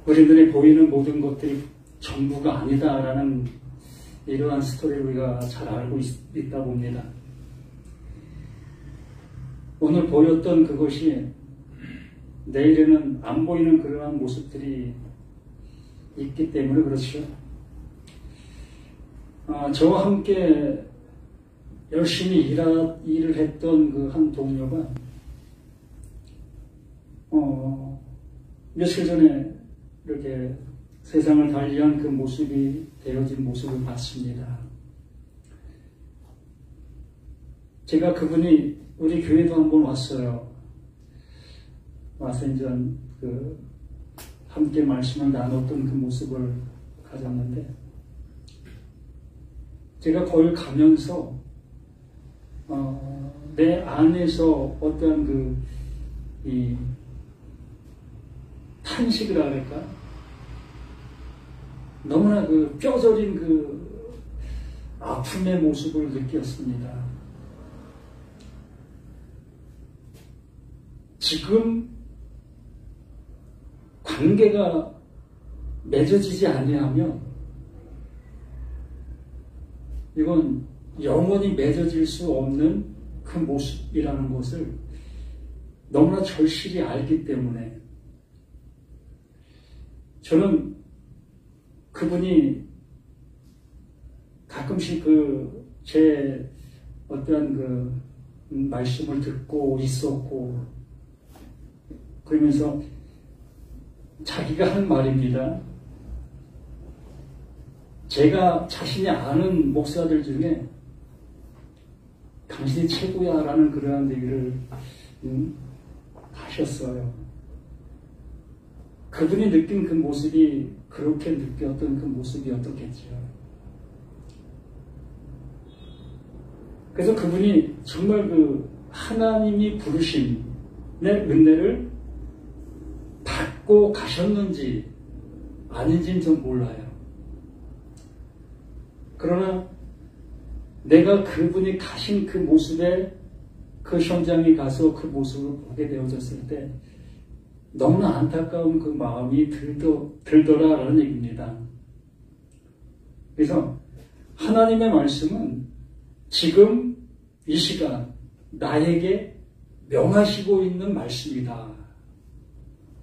우리 눈에 보이는 모든 것들이 전부가 아니다라는 이러한 스토리를 우리가 잘 알고 있다 봅니다. 오늘 보였던 그것이 내일에는 안 보이는 그러한 모습들이 있기 때문에 그렇죠. 저와 함께 열심히 일을 했던 그 한 동료가 며칠 전에 이렇게 세상을 달리한 그 모습이 되어진 모습을 봤습니다. 제가 그분이 우리 교회도 한번 왔어요. 와서 이제 함께 말씀을 나눴던 그 모습을 가졌는데, 제가 거기 가면서 내 안에서 어떤 이 탄식을 할까? 너무나 뼈저린 아픔의 모습을 느꼈습니다. 지금 관계가 맺어지지 아니하면 이건 영원히 맺어질 수 없는 그 모습이라는 것을 너무나 절실히 알기 때문에 저는 그분이 가끔씩 제 어떠한 말씀을 듣고 있었고, 그러면서 자기가 한 말입니다. 제가 자신이 아는 목사들 중에 당신이 최고야 라는 그러한 얘기를 하셨어요. 그분이 느낀 그 모습이 그렇게 느꼈던 그 모습이었겠죠. 그래서 그분이 정말 하나님이 부르심의 은혜를 받고 가셨는지 아닌지는 전 몰라요. 그러나 내가 그분이 가신 그 모습에 그 현장에 가서 그 모습을 보게 되어졌을 때 너무나 안타까운 그 마음이 들더라라는 얘기입니다. 그래서 하나님의 말씀은 지금 이 시간 나에게 명하시고 있는 말씀이다.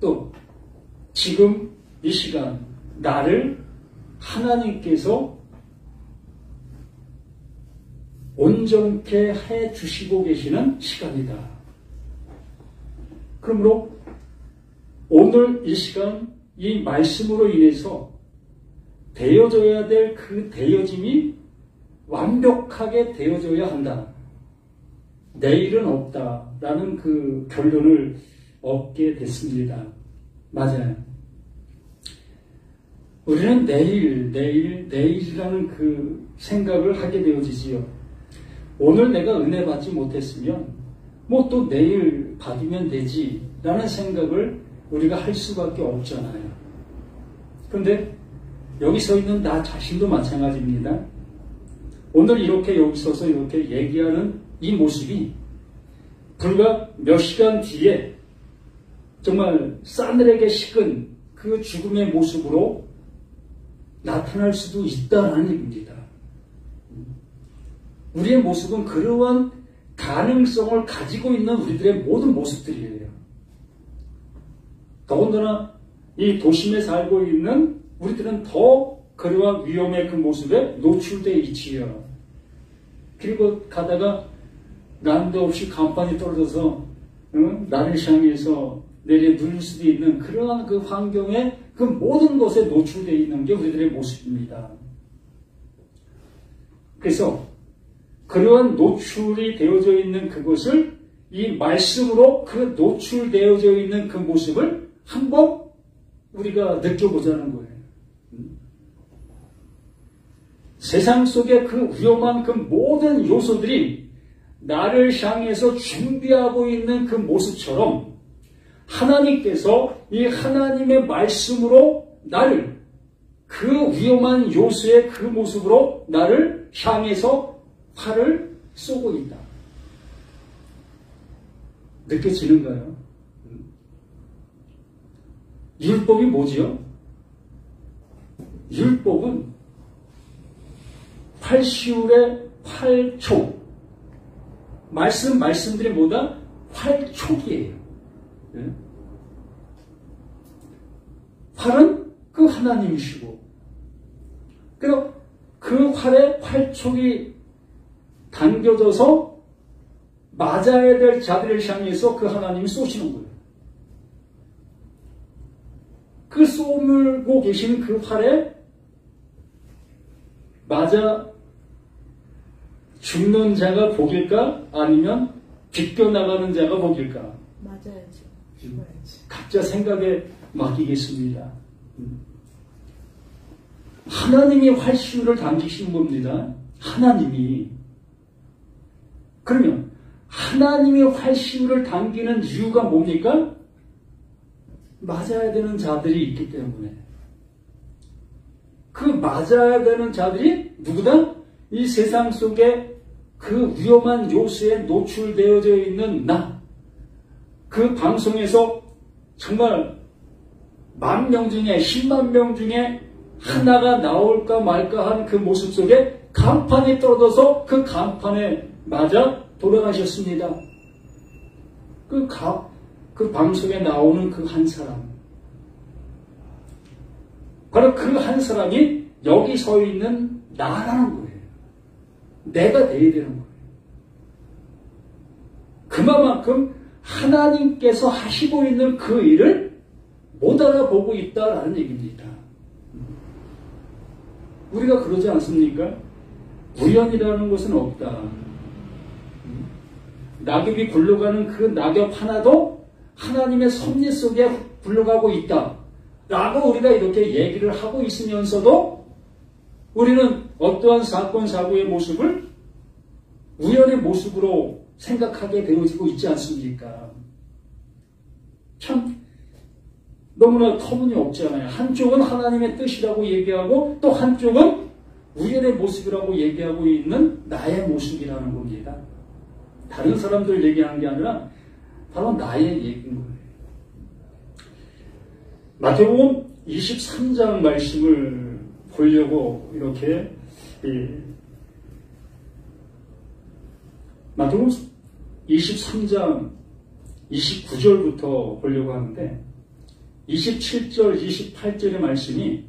또 지금 이 시간 나를 하나님께서 온전케 해 주시고 계시는 시간이다. 그러므로 오늘 이 시간 이 말씀으로 인해서 되어져야 될 그 되어짐이 완벽하게 되어져야 한다. 내일은 없다라는 그 결론을 얻게 됐습니다. 맞아요. 우리는 내일이라는 그 생각을 하게 되어지지요. 오늘 내가 은혜 받지 못했으면 뭐 또 내일 받으면 되지라는 생각을 우리가 할 수밖에 없잖아요. 그런데 여기 서 있는 나 자신도 마찬가지입니다. 오늘 이렇게 여기 서서 이렇게 얘기하는 이 모습이 불과 몇 시간 뒤에 정말 싸늘하게 식은 그 죽음의 모습으로 나타날 수도 있다는 얘기입니다. 우리의 모습은 그러한 가능성을 가지고 있는 우리들의 모든 모습들이에요. 더군다나 이 도심에 살고 있는 우리들은 더 그러한 위험의 그 모습에 노출되어 있지요. 그리고 가다가 난도 없이 간판이 떨어져서 나를 향해서 내려 누릴 수도 있는 그러한 그 환경에 그 모든 것에 노출되어 있는 게 우리들의 모습입니다. 그래서 그러한 노출이 되어져 있는 그것을 이 말씀으로 그 노출되어져 있는 그 모습을 한번 우리가 느껴보자는 거예요. 세상 속의 그 위험한 그 모든 요소들이 나를 향해서 준비하고 있는 그 모습처럼 하나님께서 이 하나님의 말씀으로 나를 그 위험한 요소의 그 모습으로 나를 향해서 활을 쏘고 있다. 느껴지는가요? 율법이 뭐지요? 율법은 활시울의 활촉. 말씀들이 뭐다? 활촉이에요. 네? 활은 그 하나님이시고, 그리고 그 활에 활촉이 당겨져서 맞아야 될 자들을 향해서 그 하나님이 쏘시는 거예요. 그 쏘물고 계신 그 활에 맞아 죽는 자가 복일까? 아니면 비껴나가는 자가 복일까? 맞아야죠. 죽어야지. 각자 생각에 맡기겠습니다. 하나님이 활시울을 당기신 겁니다. 하나님이. 그러면 하나님이 활시울을 당기는 이유가 뭡니까? 맞아야 되는 자들이 있기 때문에. 그 맞아야 되는 자들이 누구다? 이 세상 속에 그 위험한 요소에 노출되어져 있는 나. 그 방송에서 정말 10,000명 중에 10만 명 중에 하나가 나올까 말까 한 그 모습 속에 간판이 떨어져서 그 간판에 맞아 돌아가셨습니다. 그 방송에 나오는 그 한 사람. 바로 그 한 사람이 여기 서 있는 나라는 거예요. 내가 돼야 되는 거예요. 그만큼 하나님께서 하시고 있는 그 일을 못 알아보고 있다라는 얘기입니다. 우리가 그러지 않습니까? 우연이라는 것은 없다. 낙엽이 굴러가는 그 낙엽 하나도 하나님의 섭리 속에 굴러가고 있다. 라고 우리가 이렇게 얘기를 하고 있으면서도 우리는 어떠한 사건, 사고의 모습을 우연의 모습으로 생각하게 되어지고 있지 않습니까? 참 너무나 터무니없잖아요. 한쪽은 하나님의 뜻이라고 얘기하고 또 한쪽은 우연의 모습이라고 얘기하고 있는 나의 모습이라는 겁니다. 다른 사람들 얘기하는 게 아니라 바로 나의 얘기인 거예요. 마태복음 23장 말씀을 보려고 이렇게 마태복음 23장 29절부터 보려고 하는데 27절, 28절의 말씀이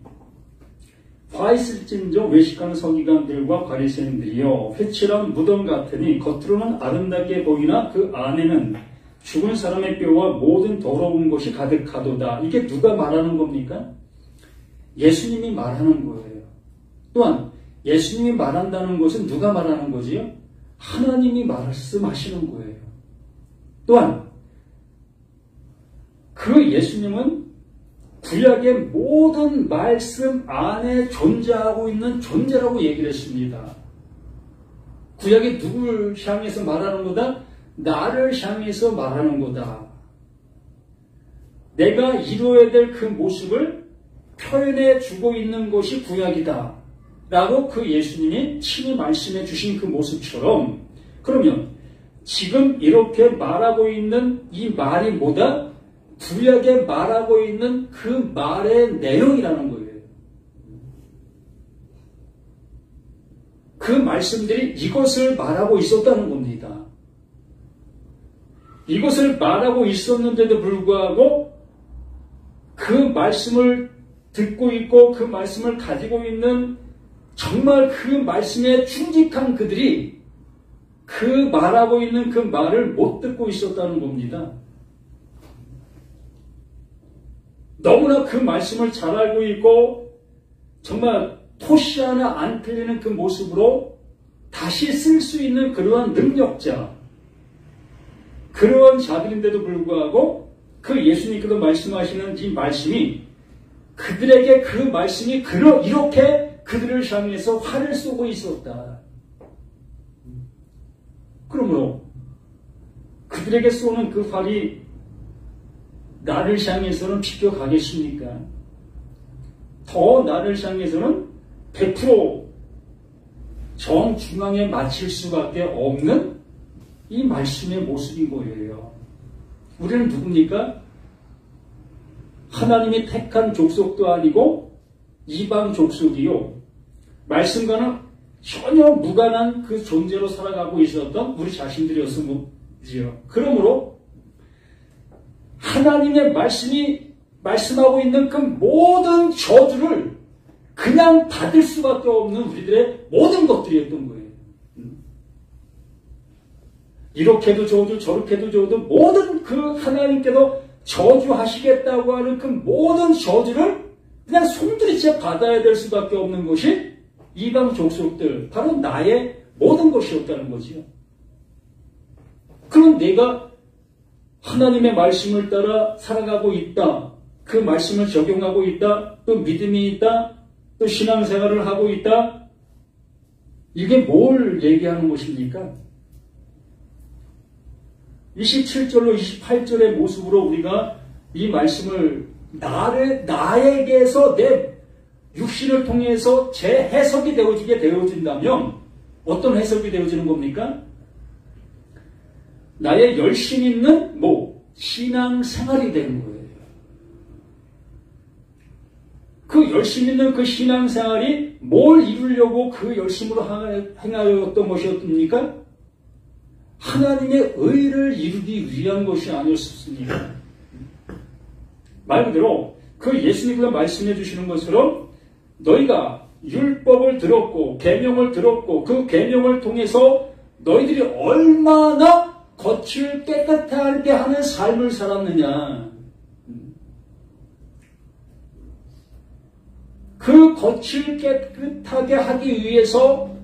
화 있을진저 외식하는 서기관들과 바리새인들이여 회칠한 무덤 같으니 겉으로는 아름답게 보이나 그 안에는 죽은 사람의 뼈와 모든 더러운 것이 가득하도다. 이게 누가 말하는 겁니까? 예수님이 말하는 거예요. 또한 예수님이 말한다는 것은 누가 말하는 거지요? 하나님이 말씀하시는 거예요. 또한 그 예수님은 구약의 모든 말씀 안에 존재하고 있는 존재라고 얘기를 했습니다. 구약이 누구를 향해서 말하는 거다? 나를 향해서 말하는 거다. 내가 이루어야 될 그 모습을 표현해 주고 있는 것이 구약이다. 라고 그 예수님이 친히 말씀해 주신 그 모습처럼 그러면 지금 이렇게 말하고 있는 이 말이 뭐다? 구약에 말하고 있는 그 말의 내용이라는 거예요. 그 말씀들이 이것을 말하고 있었다는 겁니다. 이것을 말하고 있었는데도 불구하고 그 말씀을 듣고 있고 그 말씀을 가지고 있는 정말 그 말씀에 충직한 그들이 그 말하고 있는 그 말을 못 듣고 있었다는 겁니다. 너무나 그 말씀을 잘 알고 있고 정말 토시 하나 안 틀리는 그 모습으로 다시 쓸 수 있는 그러한 능력자, 그러한 자들인데도 불구하고 그 예수님께서 말씀하시는 이 말씀이 그들에게 그 말씀이 이렇게 그들을 향해서 화를 쏘고 있었다. 그러므로 그들에게 쏘는 그 활이 나를 향해서는 비껴가겠습니까? 더 나를 향해서는 100% 정중앙에 맞힐 수밖에 없는 이 말씀의 모습인 거예요. 우리는 누굽니까? 하나님이 택한 족속도 아니고 이방 족속이요. 말씀과는 전혀 무관한 그 존재로 살아가고 있었던 우리 자신들이었음이지요. 그러므로 하나님의 말씀이 말씀하고 있는 그 모든 저주를 그냥 받을 수밖에 없는 우리들의 모든 것들이었던 거예요. 이렇게도 저주 저렇게도 저주 모든 그 하나님께도 저주하시겠다고 하는 그 모든 저주를 그냥 손들이채 받아야 될 수밖에 없는 것이 이방 족속들, 바로 나의 모든 것이었다는 거지요. 그럼 내가 하나님의 말씀을 따라 살아가고 있다, 그 말씀을 적용하고 있다, 또 믿음이 있다, 또 신앙생활을 하고 있다, 이게 뭘 얘기하는 것입니까? 27절로 28절의 모습으로 우리가 이 말씀을 나에게서 내 육신을 통해서 재해석이 되어진다면 어떤 해석이 되어지는 겁니까? 나의 열심 있는 신앙생활이 되는 거예요. 그 열심 있는 그 신앙생활이 뭘 이루려고 그 열심으로 행하였던 것이었습니까? 하나님의 의를 이루기 위한 것이 아니었습니까? 말 그대로 그 예수님께서 말씀해 주시는 것처럼 너희가 율법을 들었고 계명을 들었고 그 계명을 통해서 너희들이 얼마나 겉을 깨끗하게 하는 삶을 살았느냐. 그 겉을 깨끗하게 하기 위해서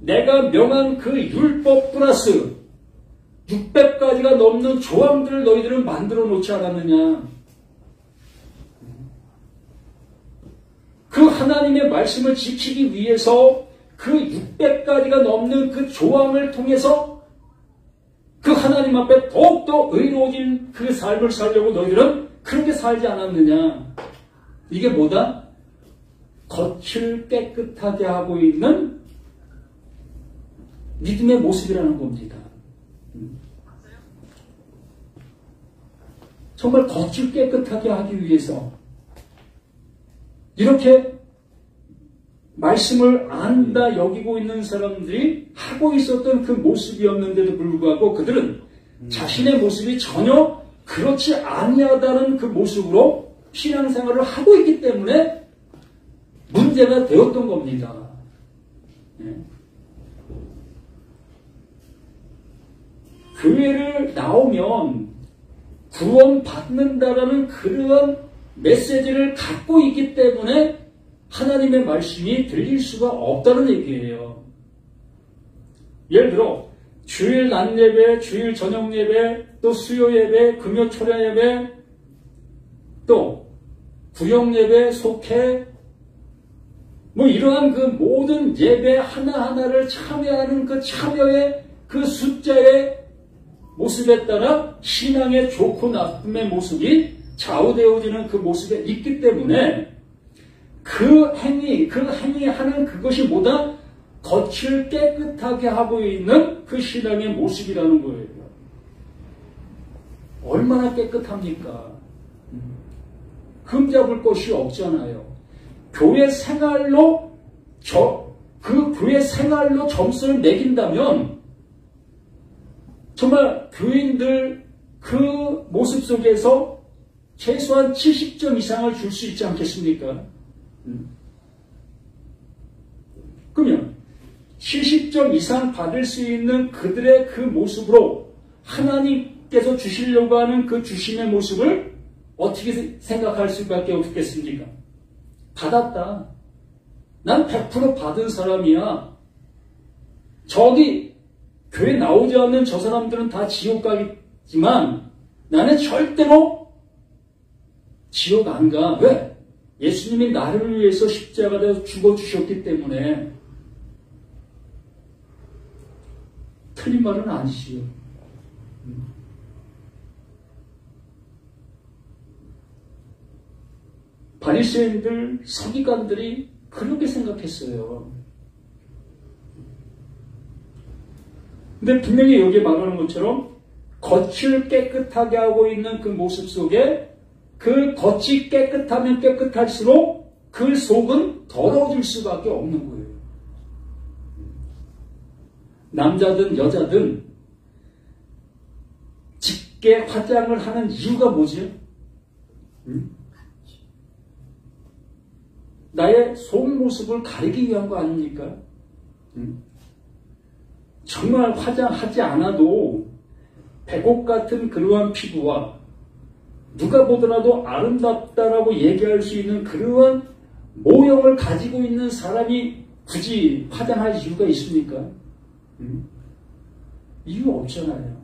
내가 명한 그 율법 플러스 600가지가 넘는 조항들을 너희들은 만들어 놓지 않았느냐. 그 하나님의 말씀을 지키기 위해서 그 600가지가 넘는 그 조항을 통해서 그 하나님 앞에 더욱더 의로워진 그 삶을 살려고 너희들은 그렇게 살지 않았느냐. 이게 뭐다? 겉을 깨끗하게 하고 있는 믿음의 모습이라는 겁니다. 정말 겉을 깨끗하게 하기 위해서 이렇게 말씀을 안다 여기고 있는 사람들이 하고 있었던 그 모습이었는데도 불구하고 그들은 자신의 모습이 전혀 그렇지 아니하다는 그 모습으로 신앙생활을 하고 있기 때문에 문제가 되었던 겁니다. 교회를 나오면 구원받는다라는 그런 메시지를 갖고 있기 때문에 하나님의 말씀이 들릴 수가 없다는 얘기예요. 예를 들어 주일 낮 예배, 주일 저녁 예배, 또 수요 예배, 금요 초려 예배, 또 구역 예배, 속회, 이러한 그 모든 예배 하나하나를 참여하는 그 참여의 그 숫자의 모습에 따라 신앙의 좋고 나쁨의 모습이 좌우되어지는 그 모습에 있기 때문에 그 행위하는 그것이 뭐다? 겉을 깨끗하게 하고 있는 그 신앙의 모습이라는 거예요. 얼마나 깨끗합니까? 흠잡을 것이 없잖아요. 교회 생활로 교회 생활로 점수를 매긴다면 정말 교인들 그 모습 속에서 최소한 70점 이상을 줄 수 있지 않겠습니까? 그러면 70점 이상 받을 수 있는 그들의 그 모습으로 하나님께서 주시려고 하는 그 주심의 모습을 어떻게 생각할 수밖에 없겠습니까? 받았다. 난 100% 받은 사람이야. 저기 교회 나오지 않는 저 사람들은 다 지옥 가겠지만 나는 절대로 지옥 안 가. 왜? 예수님이 나를 위해서 십자가에서 죽어주셨기 때문에. 틀린 말은 아니지요. 바리새인들, 서기관들이 그렇게 생각했어요. 근데 분명히 여기에 말하는 것처럼 겉을 깨끗하게 하고 있는 그 모습 속에 그 겉이 깨끗하면 깨끗할수록 그 속은 더러워질 수밖에 없는 거예요. 남자든 여자든 짙게 화장을 하는 이유가 뭐지? 나의 속모습을 가리기 위한 거 아닙니까? 정말 화장하지 않아도 백옥 같은 그러한 피부와 누가 보더라도 아름답다라고 얘기할 수 있는 그러한 모형을 가지고 있는 사람이 굳이 화장할 이유가 있습니까? 이유 없잖아요.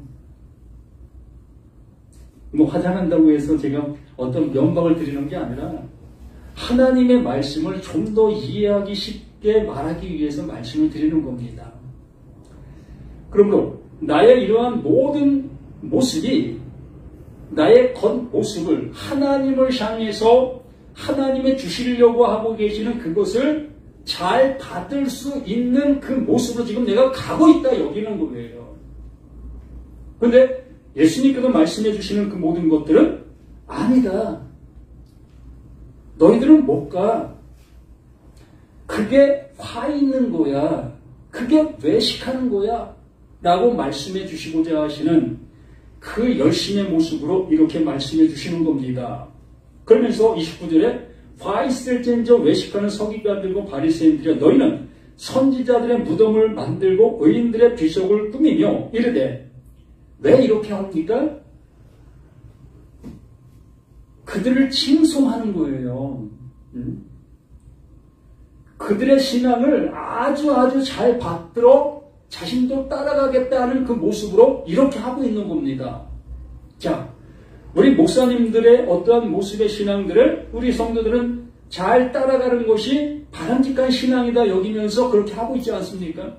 뭐 화장한다고 해서 제가 어떤 면박을 드리는 게 아니라 하나님의 말씀을 좀 더 이해하기 쉽게 말하기 위해서 말씀을 드리는 겁니다. 그러므로 나의 이러한 모든 모습이 나의 겉모습을 하나님을 향해서 하나님의 주시려고 하고 계시는 그것을 잘 받을 수 있는 그 모습으로 지금 내가 가고 있다 여기는 거예요. 그런데 예수님께서 말씀해 주시는 그 모든 것들은 아니다. 너희들은 못 가. 그게 화 있는 거야. 그게 외식하는 거야. 라고 말씀해 주시고자 하시는 그 열심의 모습으로 이렇게 말씀해 주시는 겁니다. 그러면서 29절에 화 있을진저 외식하는 서기관들과 바리새인들이여 너희는 선지자들의 무덤을 만들고 의인들의 비석을 꾸미며 이르되 왜 이렇게 합니까? 그들을 칭송하는 거예요. 그들의 신앙을 아주 잘 받들어 자신도 따라가겠다는 그 모습으로 이렇게 하고 있는 겁니다. 자, 우리 목사님들의 어떠한 모습의 신앙들을 우리 성도들은 잘 따라가는 것이 바람직한 신앙이다 여기면서 그렇게 하고 있지 않습니까?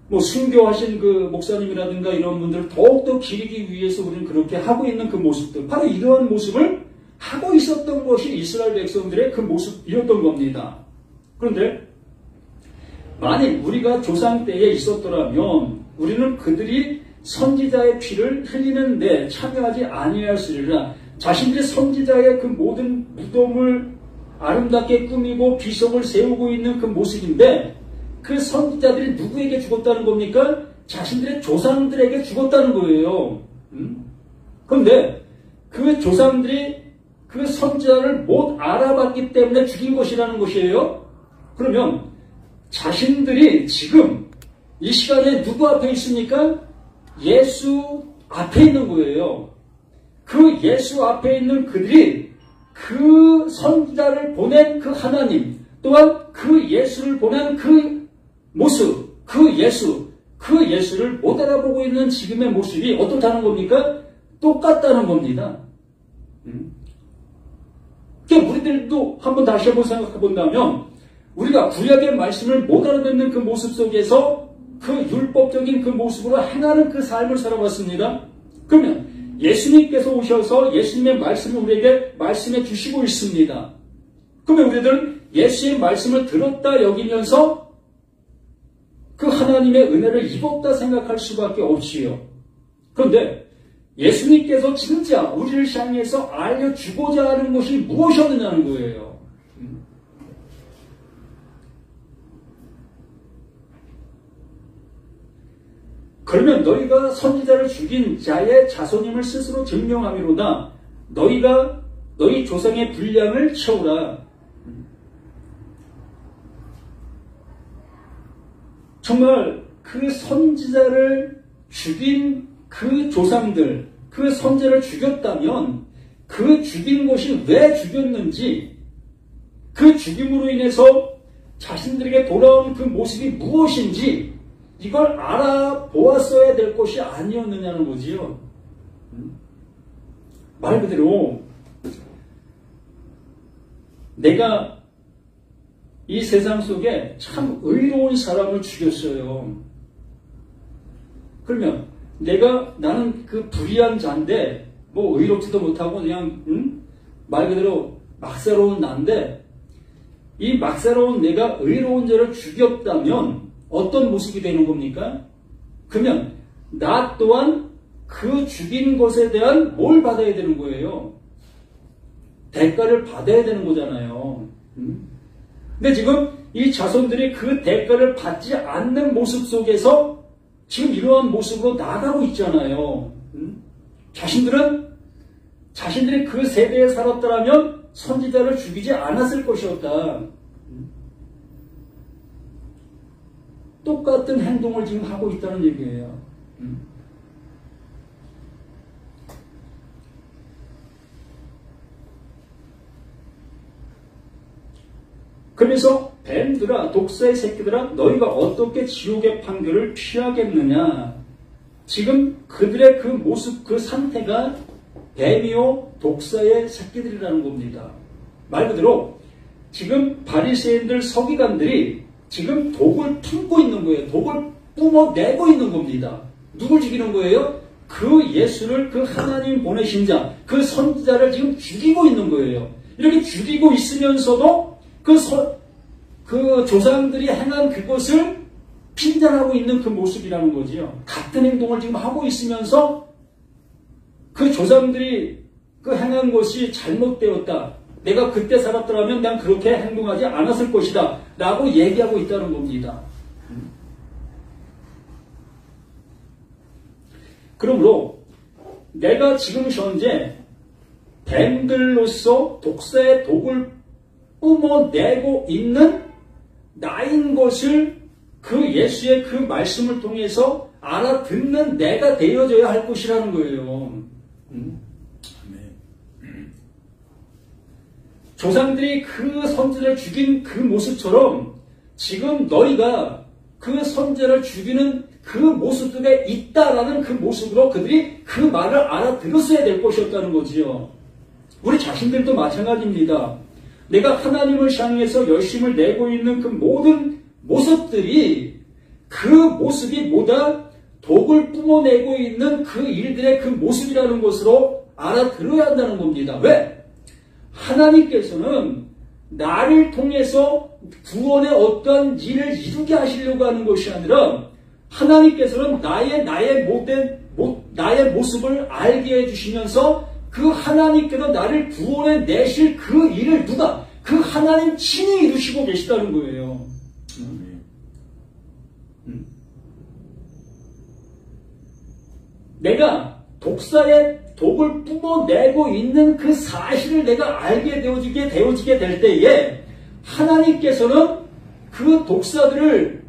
뭐 순교하신 그 목사님이라든가 이런 분들을 더욱더 기리기 위해서 우리는 그렇게 하고 있는 그 모습들, 바로 이러한 모습을 하고 있었던 것이 이스라엘 백성들의 그 모습이었던 겁니다. 그런데 만일 우리가 조상 때에 있었더라면 우리는 그들이 선지자의 피를 흘리는 데 참여하지 아니하였으리라. 자신들의 선지자의 그 모든 무덤을 아름답게 꾸미고 비석을 세우고 있는 그 모습인데 그 선지자들이 누구에게 죽었다는 겁니까? 자신들의 조상들에게 죽었다는 거예요. 그런데 그 조상들이 그 선지자를 못 알아봤기 때문에 죽인 것이라는 것이에요. 그러면 자신들이 지금 이 시간에 누구 앞에 있습니까? 예수 앞에 있는 거예요. 그 예수 앞에 있는 그들이 그 선지자를 보낸 그 하나님, 또한 그 예수를 보낸 그 모습, 그 예수를 못 알아보고 있는 지금의 모습이 어떻다는 겁니까? 똑같다는 겁니다. 그러니까 우리들도 한번 다시 한번 생각해 본다면 우리가 구약의 말씀을 못 알아듣는 그 모습 속에서 그 율법적인 그 모습으로 행하는 그 삶을 살아왔습니다. 그러면 예수님께서 오셔서 예수님의 말씀을 우리에게 말씀해 주시고 있습니다. 그러면 우리들은 예수의 말씀을 들었다 여기면서 그 하나님의 은혜를 입었다 생각할 수밖에 없지요. 그런데 예수님께서 진짜 우리를 향해서 알려주고자 하는 것이 무엇이었느냐는 거예요. 그러면 너희가 선지자를 죽인 자의 자손임을 스스로 증명하미로다. 너희가 너희 조상의 분량을 채우라. 정말 그 선지자를 죽인 그 조상들, 그 선지자를 죽였다면 그 죽인 것이 왜 죽였는지, 그 죽임으로 인해서 자신들에게 돌아온 그 모습이 무엇인지 이걸 알아보았어야 될 것이 아니었느냐는 거지요. 말 그대로 내가 이 세상 속에 참 의로운 사람을 죽였어요. 그러면 나는 그 불의한 자인데 뭐 의롭지도 못하고 그냥 말 그대로 막사로운 나인데 이 막사로운 내가 의로운 자를 죽였다면 어떤 모습이 되는 겁니까? 그러면 나 또한 그 죽인 것에 대한 뭘 받아야 되는 거예요? 대가를 받아야 되는 거잖아요. 근데 지금 이 자손들이 그 대가를 받지 않는 모습 속에서 지금 이러한 모습으로 나가고 있잖아요. 자신들이 그 세대에 살았더라면 선지자를 죽이지 않았을 것이었다. 똑같은 행동을 지금 하고 있다는 얘기예요. 그래서 뱀들아, 독사의 새끼들아, 너희가 어떻게 지옥의 판결을 피하겠느냐. 지금 그들의 그 모습, 그 상태가 뱀이요 독사의 새끼들이라는 겁니다. 말 그대로 지금 바리새인들, 서기관들이 지금 독을 품고 있는 거예요. 독을 뿜어내고 있는 겁니다. 누굴 죽이는 거예요? 그 예수를, 그 하나님 보내신 자, 그 선지자를 지금 죽이고 있는 거예요. 이렇게 죽이고 있으면서도 그 조상들이 행한 그것을 핀잔하고 있는 그 모습이라는 거지요. 같은 행동을 지금 하고 있으면서 그 조상들이 그 행한 것이 잘못되었다. 내가 그때 살았더라면 난 그렇게 행동하지 않았을 것이다. 라고 얘기하고 있다는 겁니다. 그러므로 내가 지금 현재 뱀들로서 독사의 독을 뿜어내고 있는 나인 것을 그 예수의 그 말씀을 통해서 알아듣는 내가 되어져야 할 것이라는 거예요. 조상들이 그 선지자를 죽인 그 모습처럼 지금 너희가 그 선지자를 죽이는 그 모습 속에 있다라는 그 모습으로 그들이 그 말을 알아들었어야 될 것이었다는 거지요. 우리 자신들도 마찬가지입니다. 내가 하나님을 향해서 열심을 내고 있는 그 모든 모습들이 그 모습이 뭐다? 독을 뿜어내고 있는 그 일들의 그 모습이라는 것으로 알아들어야 한다는 겁니다. 왜? 하나님께서는 나를 통해서 구원의 어떤 일을 이루게 하시려고 하는 것이 아니라 하나님께서는 나의 모습을 알게 해주시면서 그 하나님께서 나를 구원해 내실 그 일을 누가? 그 하나님 친히 이루시고 계시다는 거예요. 내가 독사의 독을 뿜어내고 있는 그 사실을 내가 알게 되어지게 될 때에 하나님께서는 그 독사들을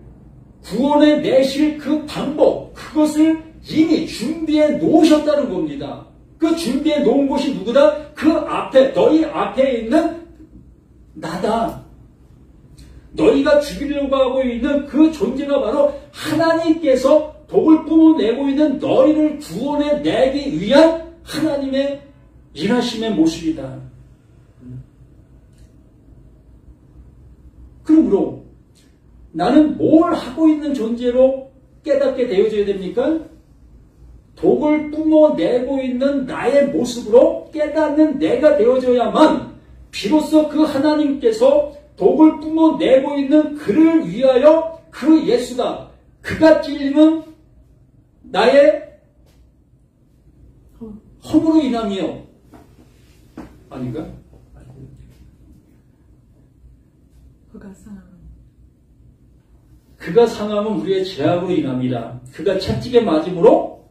구원해 내실 그 방법, 그것을 이미 준비해 놓으셨다는 겁니다. 그 준비해 놓은 것이 누구다? 그 앞에, 너희 앞에 있는 나다. 너희가 죽이려고 하고 있는 그 존재가 바로 하나님께서 독을 뿜어내고 있는 너희를 구원해 내기 위한 하나님의 일하심의 모습이다. 그러므로 나는 뭘 하고 있는 존재로 깨닫게 되어져야 됩니까? 독을 뿜어내고 있는 나의 모습으로 깨닫는 내가 되어져야만 비로소 그 하나님께서 독을 뿜어내고 있는 그를 위하여 그 예수가 그가 찔림은 나의 허물로 인함이요. 아닌가? 그가 상함은 우리의 죄악으로 인함이라. 그가 채찍에 맞음으로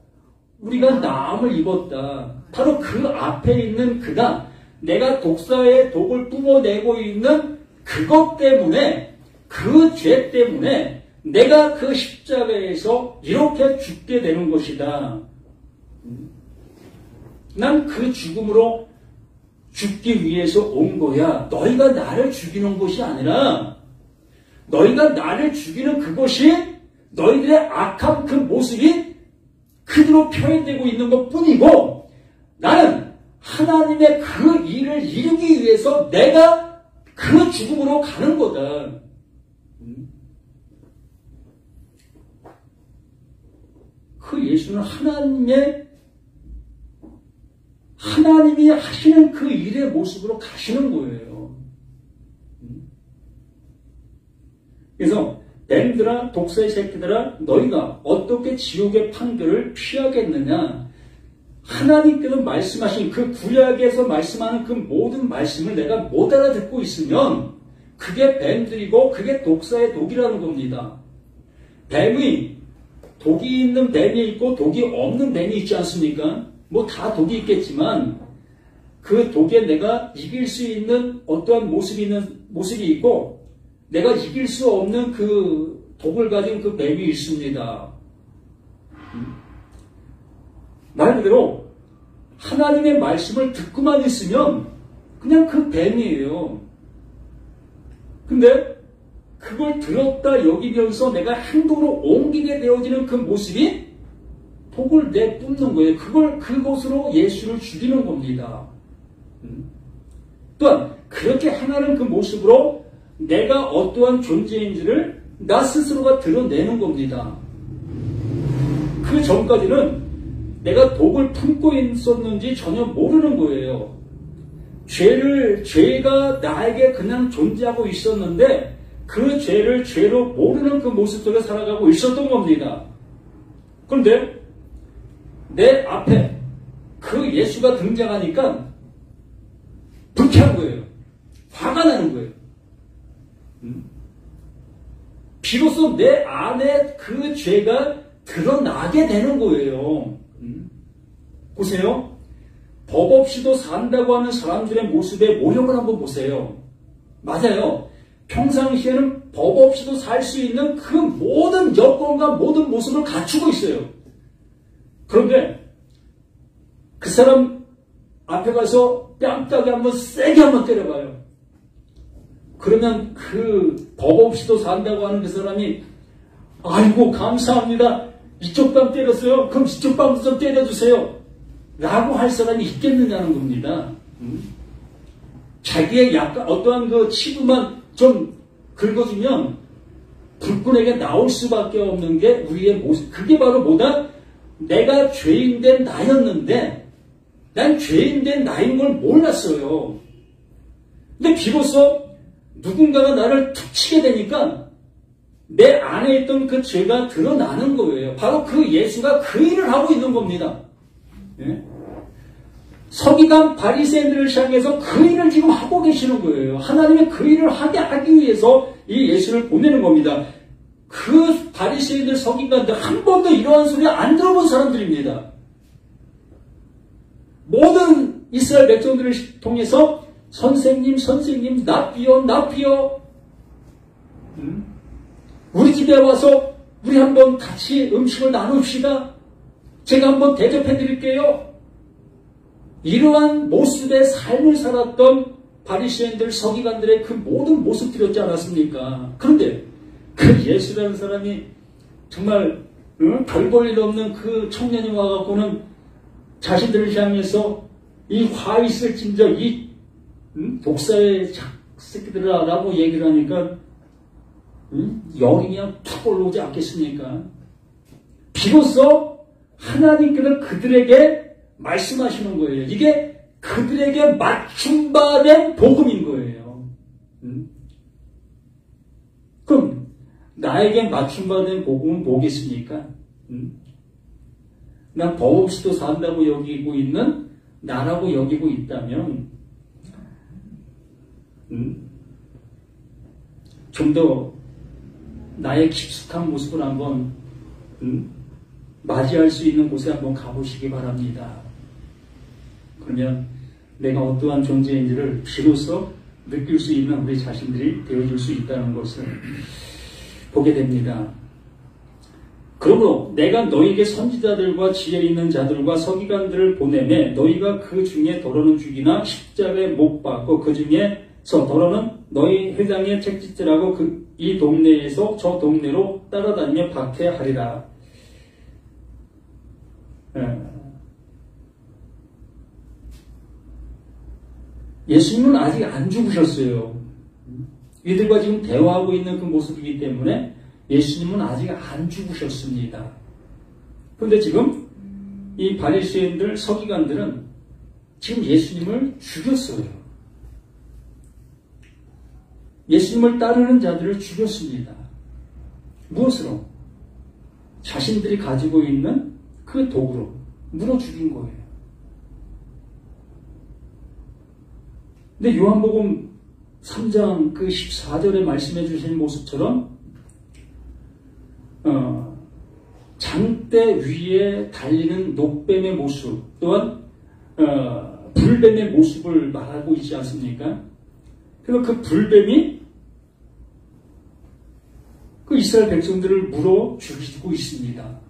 우리가 나음을 입었다. 바로 그 앞에 있는 그가 내가 독사의 독을 뿜어내고 있는 그것 때문에, 그 죄 때문에 내가 그 십자가에서 이렇게 죽게 되는 것이다. 난 그 죽음으로 죽기 위해서 온 거야. 너희가 나를 죽이는 것이 아니라 너희가 나를 죽이는 그것이 너희들의 악한 그 모습이 그대로 표현되고 있는 것 뿐이고 나는 하나님의 그 일을 이루기 위해서 내가 그 죽음으로 가는 거다. 그 예수는 하나님이 하시는 그 일의 모습으로 가시는 거예요. 그래서 뱀들아, 독사의 새끼들아, 너희가 어떻게 지옥의 판결을 피하겠느냐? 하나님께서 말씀하신 그 구약에서 말씀하는 그 모든 말씀을 내가 못 알아듣고 있으면 그게 뱀들이고 그게 독사의 독이라는 겁니다. 뱀이 독이 있는 뱀이 있고 독이 없는 뱀이 있지 않습니까? 뭐 다 독이 있겠지만 그 독에 내가 이길 수 있는 어떠한 모습이 있고 내가 이길 수 없는 그 독을 가진 그 뱀이 있습니다. 말 그대로 하나님의 말씀을 듣고만 있으면 그냥 그 뱀이에요. 근데 그걸 들었다 여기면서 내가 행동으로 옮기게 되어지는 그 모습이 독을 내뿜는 거예요. 그것으로 예수를 죽이는 겁니다. 또한 그렇게 행하는 그 모습으로 내가 어떠한 존재인지를 나 스스로가 드러내는 겁니다. 그 전까지는 내가 독을 품고 있었는지 전혀 모르는 거예요. 죄가 나에게 그냥 존재하고 있었는데 그 죄를 죄로 모르는 그 모습 속에 살아가고 있었던 겁니다. 그런데 내 앞에 그 예수가 등장하니까 불쾌한 거예요. 화가 나는 거예요. 비로소 내 안에 그 죄가 드러나게 되는 거예요. 보세요. 법 없이도 산다고 하는 사람들의 모습의 모형을 한번 보세요. 맞아요. 평상시에는 법 없이도 살 수 있는 그 모든 여건과 모든 모습을 갖추고 있어요. 그런데 그 사람 앞에 가서 뺨따기 한번 세게 한번 때려봐요. 그러면 그 법 없이도 산다고 하는 그 사람이 아이고 감사합니다. 이쪽 뺨 때렸어요. 그럼 이쪽 뺨도 좀 때려주세요. 라고 할 사람이 있겠느냐는 겁니다. 자기의 약간 어떠한 그 치부만 좀 긁어주면 불끈하게 나올 수밖에 없는 게 우리의 모습. 그게 바로 뭐다? 내가 죄인된 나였는데 난 죄인된 나인 걸 몰랐어요. 근데 비로소 누군가가 나를 툭 치게 되니까 내 안에 있던 그 죄가 드러나는 거예요. 바로 그 예수가 그 일을 하고 있는 겁니다. 예? 서기관 바리새인들을 향해서 그 일을 지금 하고 계시는 거예요. 하나님의 그 일을 하기 위해서 이 예수를 보내는 겁니다. 그 바리새인들 서기관들 한 번도 이러한 소리 안 들어본 사람들입니다. 모든 이스라엘 백성들을 통해서 선생님 납비요 우리 집에 와서 우리 한번 같이 음식을 나눕시다. 제가 한번 대접해 드릴게요. 이러한 모습의 삶을 살았던 바리새인들 서기관들의 그 모든 모습들이었지 않았습니까? 그런데 그 예수라는 사람이 정말 별 볼 일 없는 그 청년이 와갖고는 자신들을 향해서 이 화 있을진저 이 독사의 새끼들아 라고 얘기를 하니까 열이 그냥 툭 올라오지 않겠습니까? 비로소 하나님께서 그들에게 말씀하시는 거예요. 이게 그들에게 맞춤받은 복음인 거예요. 그럼 나에게 맞춤받은 복음은 뭐겠습니까? 난 법 없이도 산다고 여기고 있는 나라고 여기고 있다면 좀 더 나의 깊숙한 모습을 한번 맞이할 수 있는 곳에 한번 가보시기 바랍니다. 그러면 내가 어떠한 존재인지를 비로소 느낄 수 있는 우리 자신들이 되어줄 수 있다는 것을 보게 됩니다. 그러므로 내가 너희에게 선지자들과 지혜 있는 자들과 서기관들을 보내매 너희가 그 중에 더러는 죽이나 십자가에 못 박고 그 중에서 더러는 너희 회장의 책짓질하고 이 동네에서 저 동네로 따라다니며 박해하리라. 예수님은 아직 안 죽으셨어요. 이들과 지금 대화하고 있는 그 모습이기 때문에 예수님은 아직 안 죽으셨습니다. 그런데 지금 이 바리새인들 서기관들은 지금 예수님을 죽였어요. 예수님을 따르는 자들을 죽였습니다. 무엇으로? 자신들이 가지고 있는 그 도구로 물어 죽인 거예요. 근데 요한복음 3장 그 14절에 말씀해 주신 모습처럼 장대 위에 달리는 녹뱀의 모습 또한 불뱀의 모습을 말하고 있지 않습니까? 그래서 그 불뱀이 그 이스라엘 백성들을 물어 죽이고 있습니다.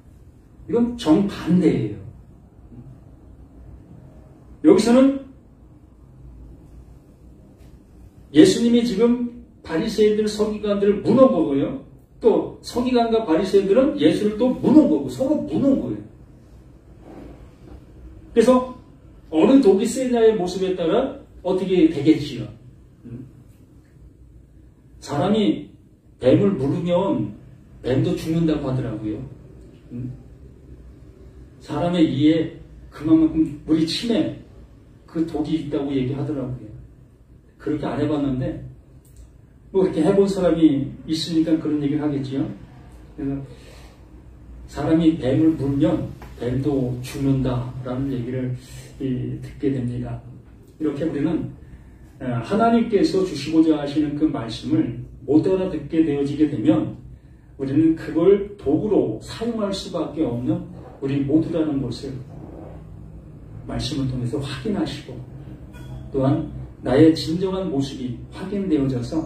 이건 정반대예요. 여기서는 예수님이 지금 바리새인들, 서기관들을 무는 거고요. 또 서기관과 바리새인들은 예수를 또 무는 거고 서로 무는 거예요. 그래서 어느 독이 세냐의 모습에 따라 어떻게 되겠지요. 사람이 뱀을 물으면 뱀도 죽는다고 하더라고요. 사람의 이에 그만큼 물이 침에 그 독이 있다고 얘기하더라고요. 그렇게 안 해봤는데 뭐 그렇게 해본 사람이 있으니까 그런 얘기를 하겠지요. 그래서 사람이 뱀을 물면 뱀도 죽는다라는 얘기를 듣게 됩니다. 이렇게 우리는 하나님께서 주시고자 하시는 그 말씀을 못 알아듣게 되어지게 되면 우리는 그걸 도구로 사용할 수밖에 없는 우리 모두라는 것을 말씀을 통해서 확인하시고 또한 나의 진정한 모습이 확인되어져서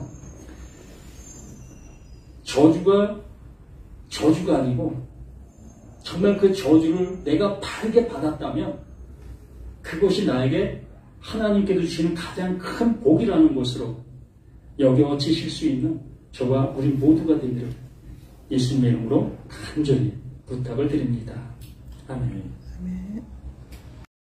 저주가 아니고 정말 그 저주를 내가 바르게 받았다면 그것이 나에게 하나님께서 주시는 가장 큰 복이라는 것으로 여겨지실 수 있는 저와 우리 모두가 되기를 예수님의 이름으로 간절히 부탁을 드립니다. 아멘. 아멘.